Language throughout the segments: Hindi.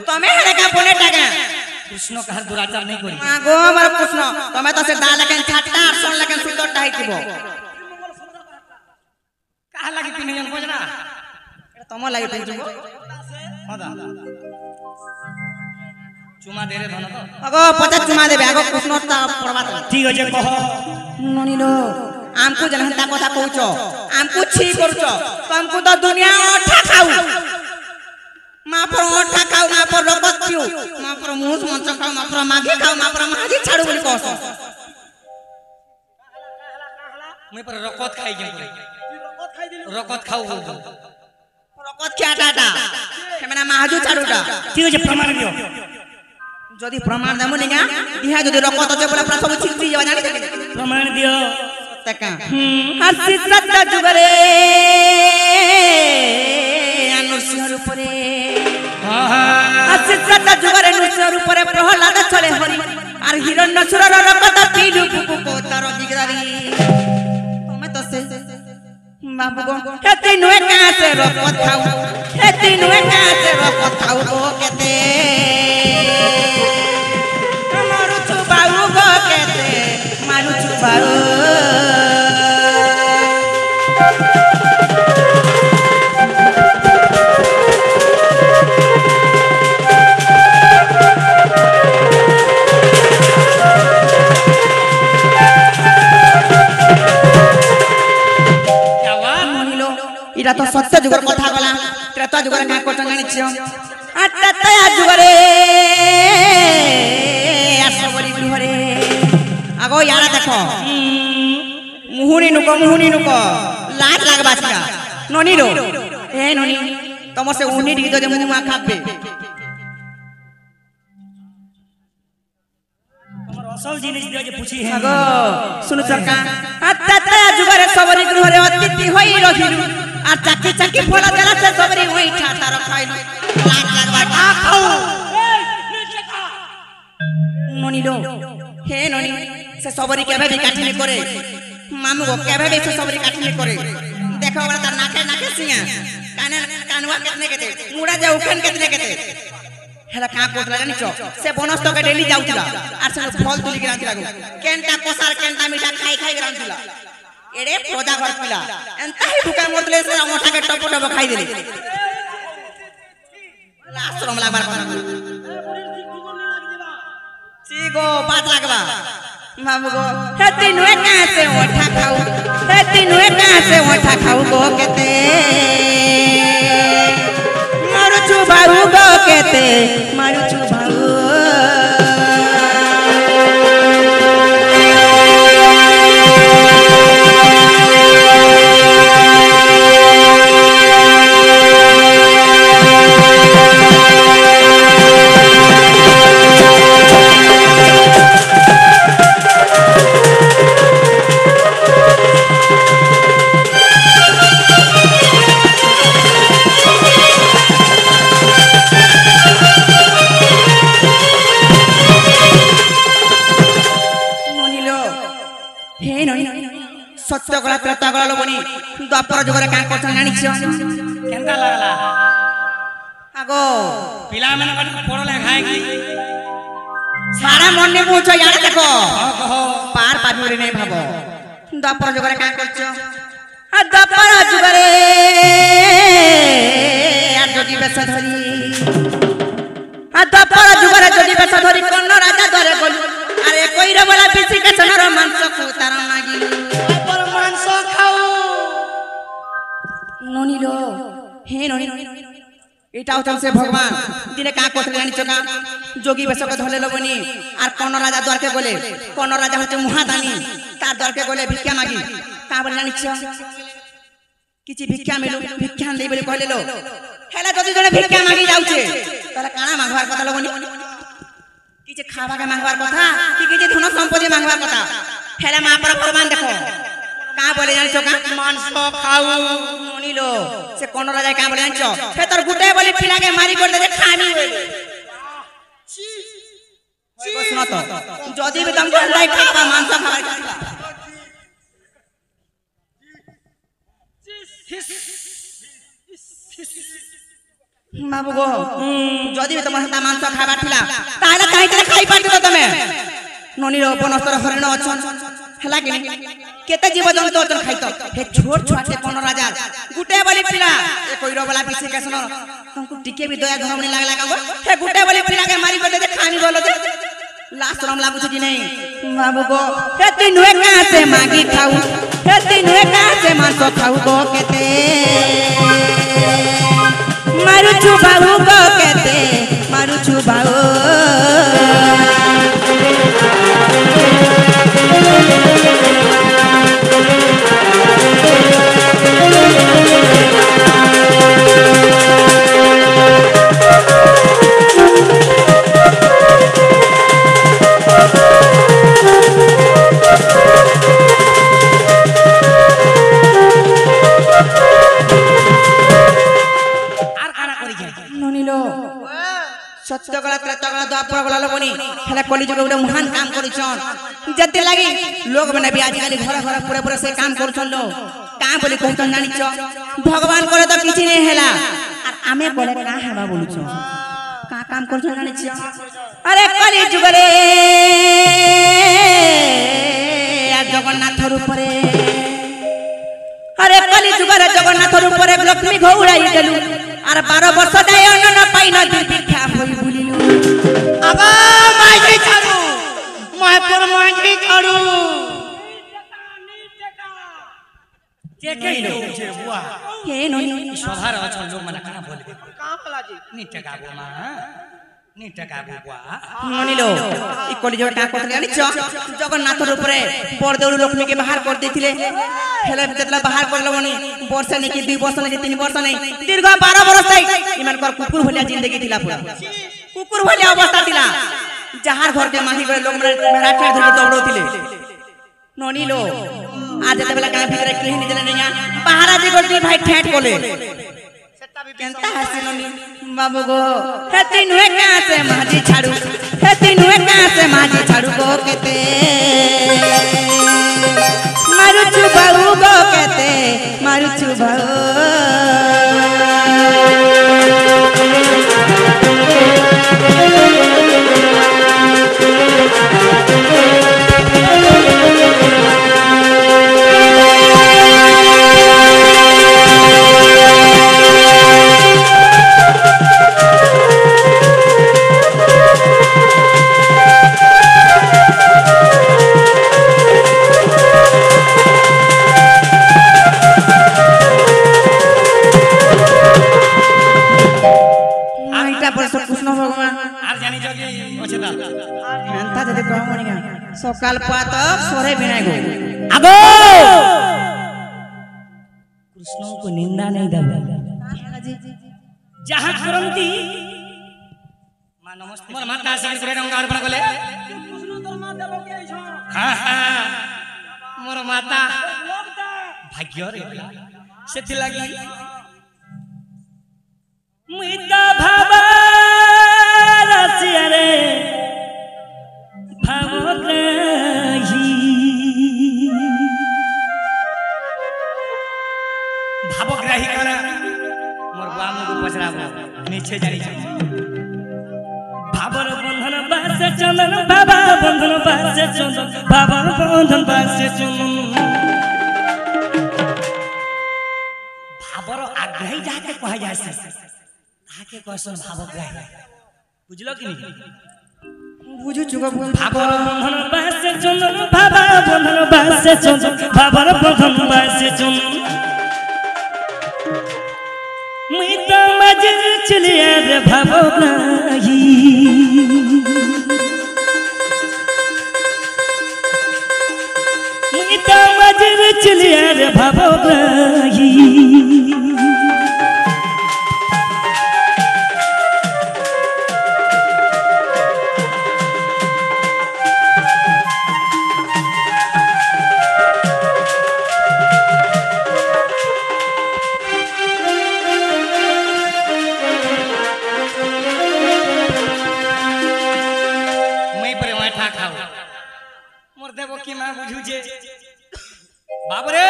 तमे हेरे का बोले टाका कृष्ण कहर दुराचार नहीं करी गो हमर कृष्ण तमे तो से दाल लेकिन छाटा और सोन लेकिन सुंदर टाई दिबो कहा लगी पिने जन बजना तम लागि पिन जुबो मदा चुमा दे रे धन तो अगो 50 चुमा देबे आगो कृष्ण ता प्रभात ठीक अछि कह ननिलो आमको जनहता কথা कहउछो आमको छी करछो तुमको तो दुनिया ओठा खाऊ मां पर ओठा खाऊ मां पर रगत पिऊ मां पर मुस मंच खाऊ मां पर मागी खाऊ मां पर मागी छाड़ू बोली कहस मैं पर रगत खाई जे रगत खाऊ रगत क्या टाटा केमना माजू छाड़ूटा ठीक अछि प्रमाण दियो যদি প্রমাণ দেমু নিগা ইহা যদি রকত আছে বলে পুরা সব ছিটি যাবা জানি प्रमाण दियो টাকা হাসি সত্তা যুগরে নরসিংহর উপরে হাসি সত্তা যুগরে নরসিংহর উপরে প্রহ্লাদ চলে হরি আর হিরণ্যসুরর রকত পিলু পুপু তার দিগদারি তুমি তো সে বাবু গো হেতি নুয়ে কাছে রকত খাও হেতি নুয়ে কাছে রকত খাও গো কেতে মারু চুবাউ গো কেতে মারু চুবাউ इरा तो सत्य जुगर कथा गला त्रेता जुगर का कोचन जानि छियो आ त्रेता जुगरे आसबरी बिहरे आगो यारा देखो मुहुनी नुको लाज लागबा छिका ननी रो ए ननी तमो से उनी दी दे मुमा खाबे हमर असल जिनिस दियो जे पूछी है आगो सुनु सरका आ त्रेता जुगरे सबरी बिहरे अतिथि होई रहिरु আর চাকি চাকি ফলা দেলা সে সবরি ওই ঠাটা রাখাই লাগ লাগবা কা খাও ননিলো হে ননি সে সবরি কেবে বি কাটিনি করে মামু গো কেবে বি সে সবরি কাটিনি করে দেখো ওরা তার নাকে নাকে সিয়া কানে কানवा কেতনে কেতে মুড়া যে উঠেন কেতনে কেতে হেলা কা কোটলা জানিছো সে বনস্তকে ডেলি যাউতিলা আর সে ফল তুলি গিরা দিলা কেনটা কোসার কেনটা মিঠা খাই খাই গিরা দিলা एड़े प्रजा घर पिला एंता ही भूखा मरतले से मोटा के टप टप खाई देली लास्ट रम लागबार कोना सीगो बात लागबा बाबू गो हेती नुए का से ओठा खाऊ हेती नुए का से ओठा खाऊ गो केते मारू चुबाऊ गो केते मारू चुबाऊ सत्य गला त्रेता गला लोबनी द्वापर जुगरे का कोठा जानि छियो केनता लागला आगो पिला मन कट पड़ले खाए की सारा मन ने पूछो यार देखो कहो पार पाबुरे नहीं भाबो द्वापर जुगरे का करछो आ द्वापर जुगरे यार जोगी बेस धरी आ द्वापर जुगरे जोगी बेस धरी कोन राजा द्वारे बोल अरे कोई रे बोला पिसी के सनर मांस को तार मागिलु मांस खाओ ननिलो हे ननि एटा उतम से भगवान दिने का कोठले जानि चका जोगी बेस को धले लबनी आर कोन राजा द्वार के बोले कोन राजा होते मुहादानी तार द्वार के बोले भिक्षा मागी का बोले जानि छ किछि भिक्षा मिलु भिक्षा देई बोले कहले लो हेला जदी जने भिक्षा मागी जाउछे तला काना मागवार कथा लबनी किछि खावा के मागवार कथा कि किछि धन संपत्ति मागवार कथा हेला मा पर प्रमाण देखो का बोले जानि चका मांस खाऊ ननिलो से कोन राजा का बोले जानि छ से तोर गुटे बोले पिला के मारी कर दे खानी बोले छी छी सुना तो जदी भी तुम लाई खावा मांस खावा बाबू गो जदि भी तुम हाथ मांस खाइबार थिला ताले काहे खाइ पारथिलो तमे ननीर उपनस्तर हरिण अछन हला कि केते जीव जंतु अछन खाइतो हे छोट छोटे कोन राजा गुटे बली पिला ए कोइरो वाला पीछे केसन तुमको टिके भी दया धरमनी लागला का हे गुटे बली पिला के मारी बदे खानी बोलो दे लास्ट शरम लागु छ कि नहीं बाबू गो हे तीनुए कहां से मांगी खाऊ हे तीनुए कहां से मांस खाऊ गो केते मारू छु बाबू गो केते मारू छु बाबू सत्य गला त्रैता गला द्वापर गला लोगनी हेला कली जुग उडे महान काम करिछन जते लागि लोग बने भी आजकल घर घर पूरे पूरे से काम करछन लो का बोली कहतन जानि छ भगवान करे तो किछि नै हेला और आमे बोले का हेबा बोलुछ का काम करछन जानि छ अरे कली जुग रे जगन्नाथ रूप रे अरे कली जुग रे जगन्नाथ रूप रे लक्ष्मी घौड़ाई देलु और 12 वर्ष जाय अन्न पाइ न भिक्षा होई बुलिलु आबा माइजी छाड़ू महपुर माइजी छाड़ू टेके लो जे बुआ हे ननी सभार अछन लोग मने का बोलबे का भला जी नी टेका गो मा नी टेका गो बुआ ननी लो ई कली जो का करले आनी छ जगन्नाथ रूप रे परदेउल लक्ष्मी के बाहर कर देथिले हेले जतला बाहर करलो बनी वर्ष नै कि 2 वर्ष नै कि 3 वर्ष नै दीर्घ 12 वर्ष तक इमान कर कुकुर भलिया जिंदगी थिला पूरा कुकुर भलिया अवस्था थिला जहार घर के माही गए लोग मेरा ठेर धर दौड़ोथिले ननी लो आज जते बेला का भीतर केहि नि जने नैया बाहर जे गोटी भाई ठेठ कोले सेटा भी केनता हसी ननी बाबू गो हे तीनुए कहां से माजी छाड़ू हे तीनुए कहां से माजी छाड़ू गो केते मारू छु बाबू गो केते मारू छु बाबू सकाल पात सोरे बिनाय गो आगो कृष्ण को निंदा नहीं दब जहां करंती मां नमस्ते मोर माता सिंह सुरे रंग अर्पण कले कृष्ण तोर मां देबो के छ हां हां मोर माता भाग्य रे सेति लागि मुइता भाबा रसिया रे भावग्राही करा मोर बाम को पछराबो नीचे जाई छ भावर बंधन बासे चंदन बाबा बंधन बासे चंदन भावर बंधन बासे चंदन भावर आग्रही जाके कह जासे ताके कहसन भावग्राही बुझलो कि नहीं बुझु चुका भावर बंधन बासे चंदन बाबा बंधन बासे चंदन भावर बंधन बासे चंदन मुइता मजे चलिया रे भावग्राही मुइता मजे चलिया रे भावग्राही बाबरे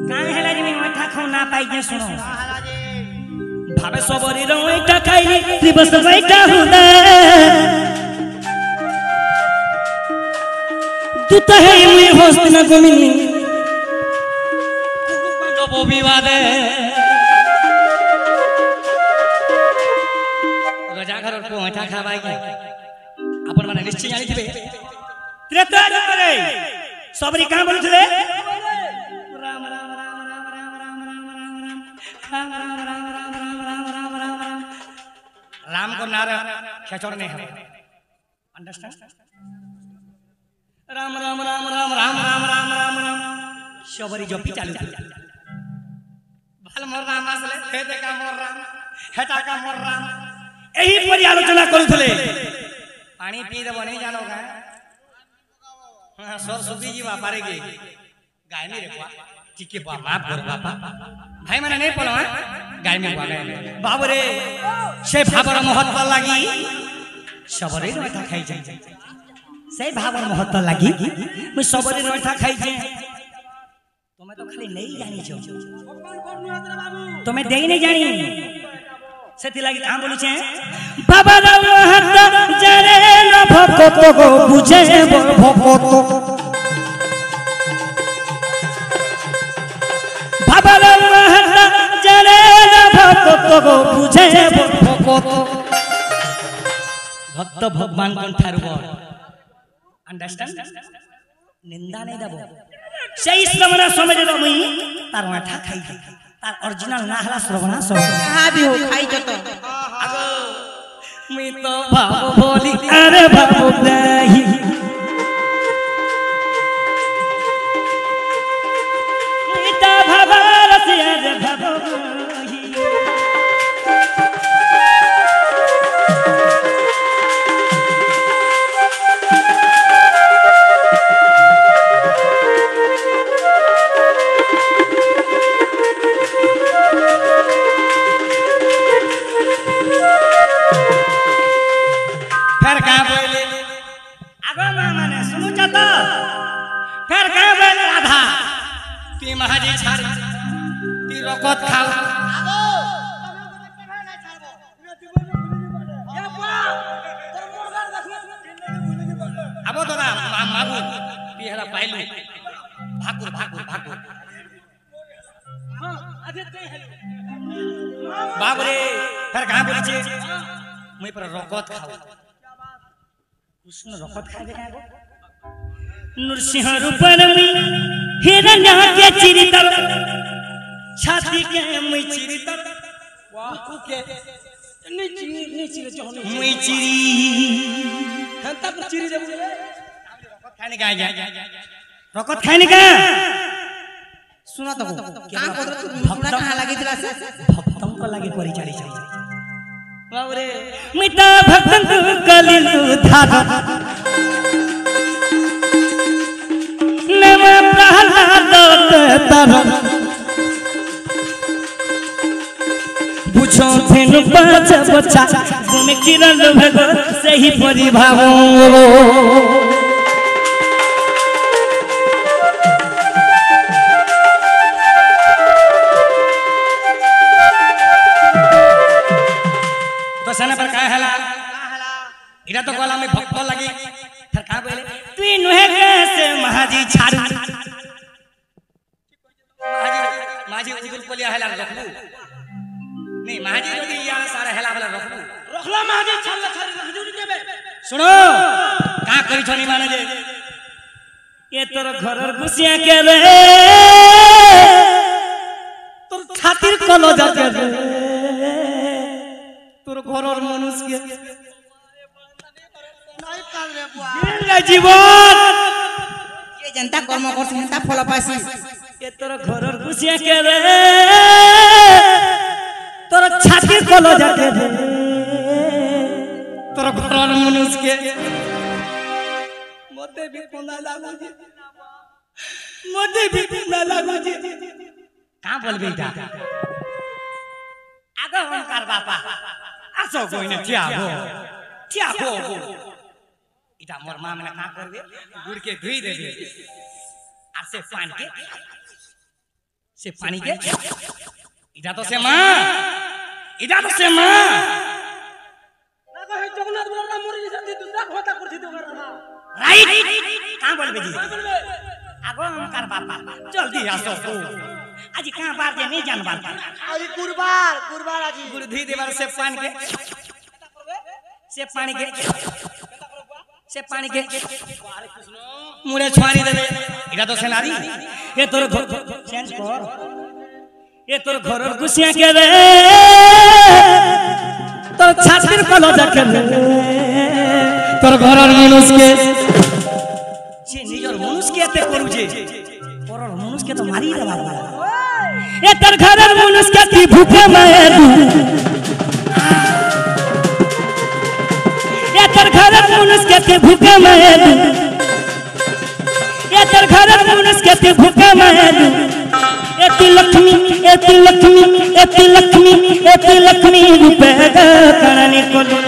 काहे हेला जे मैं माथा खाऊ ना पाई जे सुनो ভাবে সবরি রইটা খাইলি দিবস রইটা হুদা তুতা হে মুই হস্ত না কমিনি কুকুর বিবাদে রজা ঘর পোঁটা খাবাই আপন মানে নিশ্চয় জানিথিবে ত্রেতা যুগরে সবরি কাঁ বলুছিলে রাম রাম রাম রাম রাম রাম রাম রাম রাম রাম राम राम राम राम राम राम राम राम को नार खेचड़ नहीं है अंडरस्टैंड राम राम राम राम राम राम राम राम राम शबरी जपी चालू भल मोर राम आसले हेते का मोर राम हेटा का मोर राम एही परि आलोचना करूथले पानी पी देबो नहीं जानो का हां सर सुबी जी बापारे गे गाय नहीं रे बा ठीक है बा माफ कर बापा भाई माने नहीं पलो गाय में बा बाबू रे से भाबर महत्व लागी सबरे रथा खाई जाय से भाबर महत्व लागी मैं सबरे रथा खाई जाय तुम्हें तो खाली नहीं जानी छो तुम्हें देई नहीं जानी सेति लागी काम बोलु छे बाबा महत्व जाने न भक्त को बुझे भक्त बाबा महत्व जाने न भक्त को बुझे भक्त भक्त भगवान कोन ठारु बड़ अंडरस्टैंड निंदा नहीं दबो সেই শ্রবণা সমঝ দবই তার মাথা খাই তার অরিজিনাল না হলা শ্রবণা সমঝ হাবি হো খাই যত আগো मी तो भाव बोली अरे भाव नहीं मीता भाव रसिया रे भाव महाजी छाड़ी ती रकत खाओ अब तो ना मागु ती हरा पाइलु भाकुर भाकुर भाकुर बाप रे फिर कहां बोली छे मैं पर रकत खाओ कृष्ण रकत खाए के का नृसिंह रूपन में हिरण्य के चिरितर छाती के मैं चिरितर वाह के नी चिरी जहन मैं चिरी हंता को चिरी जब रकत खाने का रकत खाने का सुना तो का कोदर तू हमरा कहां लागी दिला से भक्तम को लागे करी चली बाप रे मिता भक्तन को कलिलु धागा बुझो फेनु पाँच बच्चा तुम किरण भग सही परिभाव तो सने पर का हला इरा तो कोला में भक्त लगी फिर का बोले तू नुहे कैसे महाजी छाड़ू माजी उजुल पलिया हला रखलू नहीं माजी जदी या सारा हला वाला रखला माजी छल्ला छरी हुजूर देबे सुनो का करी छनी माने जे ये तोर घरर गुसिया के रे तोर खातिर कलो जाके रे तोर घरर मनुष्य के नहीं काल रे बुआ जीवन ये जनता कर्म करसी जनता फल पासी ये तोर घरर गुसिया के रे तोर छाती कलो जाके रे तोर घरर मनुष्य के मते भी कोना लागो जी मते भी कोना लागो जी का बोल बेटा आगो ओंकार बापा आसो कोइने थिया हो इटा मोर मां में का करबे गुड़ के धुई देबे আর সে পানি के इटा तो से मां এটা তো সে মা না কই জগন্নাথ বলরা মরে গেছে দুটা কথা করছি তো না রাইট কাঁ বলবে জি আগো আমার বাবা জলদি আসো আজি কাঁ বার যে नहीं जानबार আজি কুরবার আজি गुरु धी देवर से पानी के से पानी के मुड़े छुआनी देबे এটা তো সেনারি এ তোর চেঞ্জ কর এ তোর ঘরের গুছিয়া কে রে তোর ছাতির কলো দেখে রে তোর ঘরের মানুষকে যে নিজের মানুষকে এতে করুছে পরর মানুষকে তো মারি রে বাবা এ তোর ঘরের মানুষকে কি ভুকে মায়ের এ তোর ঘরের মানুষকে কি ভুকে মায়ের এ তোর ঘরের মানুষকে কি ভুকে মায়ের এতি লক্ষ্মী রূপে কানানি কলু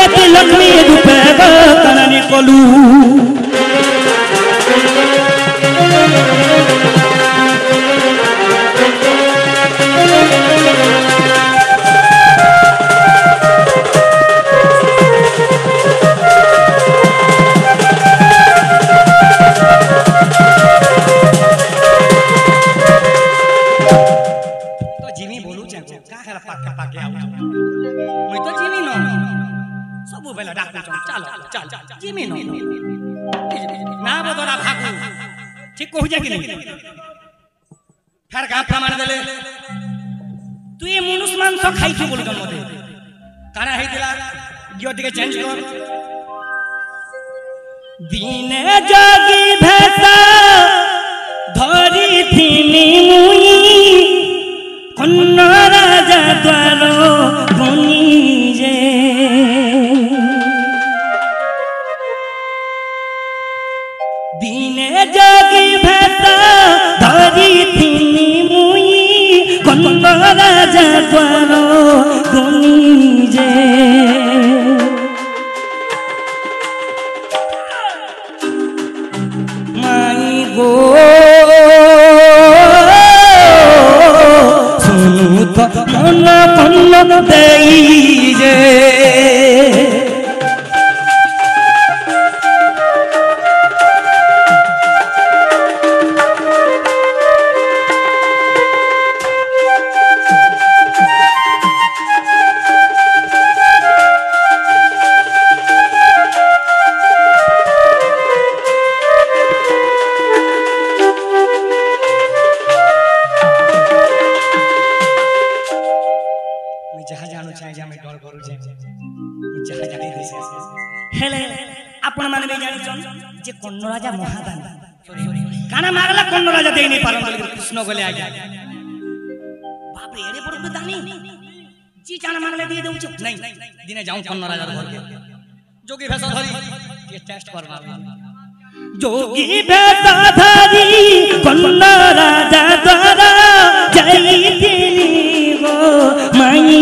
এতি লক্ষ্মী রূপে কানানি কলু ঠিক কহুছে কি ফের গা প্রমাণ দেলে তুই মনুষ মাংস খাইছু বলি তোর মতে কানা হইতিলা গিয়ে দিকে চেঞ্জ কর দিনে জাগি ভেতা ধরি থিনি মুই কন্ন রাজা দ্বার বনি যে দিনে জাগি ভেতা ধরি থিনি মুই কন্ন রাজা দ্বার বনি যে মাই গো শুনু তো মন কন্ন দেই যে आपण माने भी जानी जे कन्न राजा महादान काना मागला कन्न राजा देई नहीं पारन कृष्ण गले आ गया बाप रे एरे बड़ दानी जी जाना मागले दिए देउ नहीं दिने जाऊं कन्न राजा घर के जोगी भेष धरी ये टेस्ट करवा जोगी भेष धरी कन्न राजा द्वारा जाई दिनी गो माई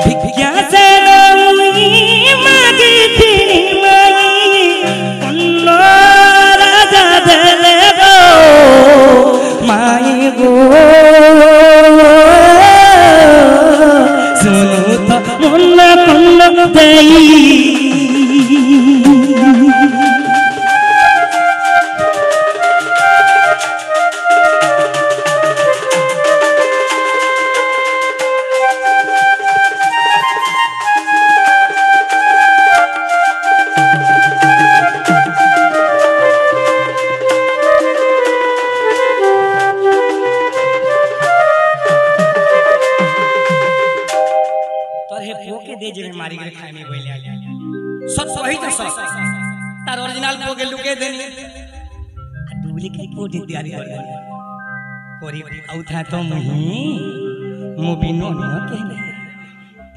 भिक्षा से मागी थी माई कन्न राजा देले गो माई गो सुनु तो मन कन्न देई तार ओरिजिनल को के लुके देनी डुप्लीकेट को दे तैयारी कर कोरी आउथा तो मुही मूवी नो न कहले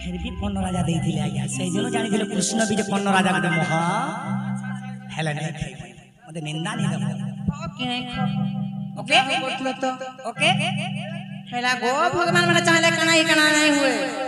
फिर भी कन्न राजा देई थिले आया से जनो जानि थिले कृष्ण भी जे कन्न राजा के मोह हेला नहीं थे मते निंदा नहीं दबो ओके बोलतो तो ओके हेला गो भगवान माने चाहले कना ही कना नहीं हुए